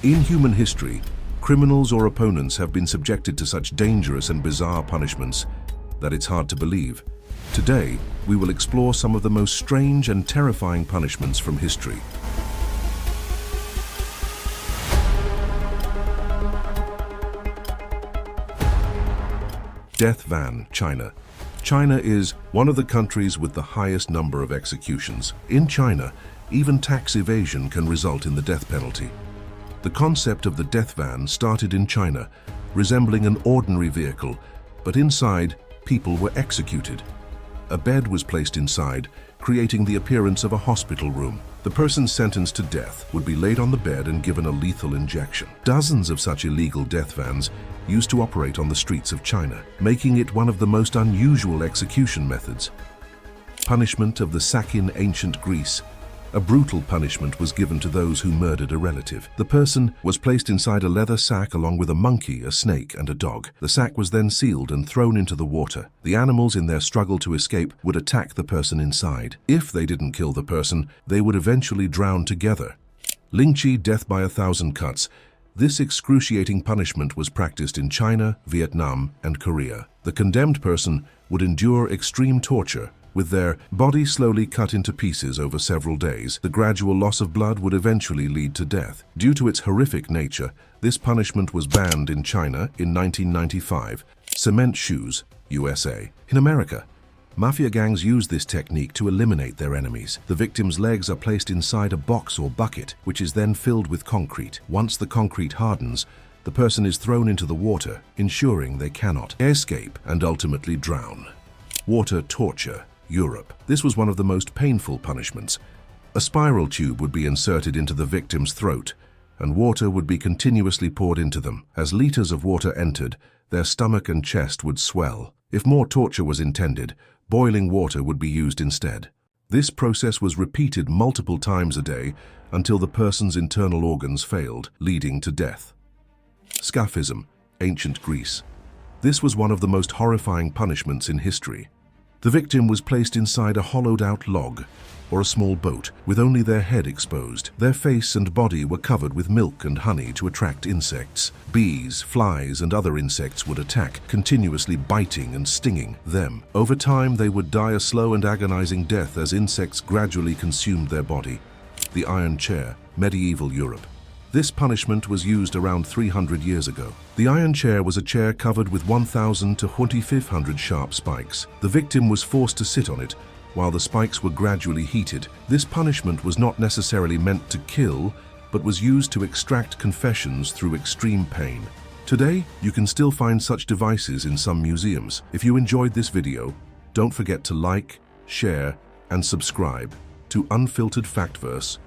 In human history, criminals or opponents have been subjected to such dangerous and bizarre punishments that it's hard to believe. Today, we will explore some of the most strange and terrifying punishments from history. Death van, China. China is one of the countries with the highest number of executions. In China, even tax evasion can result in the death penalty. The concept of the death van started in China, resembling an ordinary vehicle, but inside, people were executed. A bed was placed inside, creating the appearance of a hospital room. The person sentenced to death would be laid on the bed and given a lethal injection. Dozens of such illegal death vans used to operate on the streets of China, making it one of the most unusual execution methods. Punishment of the sack in ancient Greece. A brutal punishment was given to those who murdered a relative. The person was placed inside a leather sack along with a monkey, a snake, and a dog. The sack was then sealed and thrown into the water. The animals, in their struggle to escape, would attack the person inside. If they didn't kill the person, they would eventually drown together. Lingchi, death by 1,000 cuts. This excruciating punishment was practiced in China, Vietnam, and Korea. The condemned person would endure extreme torture, with their body slowly cut into pieces over several days. The gradual loss of blood would eventually lead to death. Due to its horrific nature, this punishment was banned in China in 1995. Cement shoes, USA. In America, mafia gangs use this technique to eliminate their enemies. The victim's legs are placed inside a box or bucket, which is then filled with concrete. Once the concrete hardens, the person is thrown into the water, ensuring they cannot escape and ultimately drown. Water torture. Europe. This was one of the most painful punishments. A spiral tube would be inserted into the victim's throat, and water would be continuously poured into them. As liters of water entered, their stomach and chest would swell. If more torture was intended, boiling water would be used instead. This process was repeated multiple times a day until the person's internal organs failed, leading to death. Scaphism, ancient Greece. This was one of the most horrifying punishments in history. The victim was placed inside a hollowed-out log or a small boat with only their head exposed. Their face and body were covered with milk and honey to attract insects. Bees, flies, and other insects would attack, continuously biting and stinging them. Over time, they would die a slow and agonizing death as insects gradually consumed their body. The iron chair, medieval Europe. This punishment was used around 300 years ago. The iron chair was a chair covered with 1,000 to 2,500 sharp spikes. The victim was forced to sit on it while the spikes were gradually heated. This punishment was not necessarily meant to kill, but was used to extract confessions through extreme pain. Today, you can still find such devices in some museums. If you enjoyed this video, don't forget to like, share, and subscribe to Unfiltered Factverse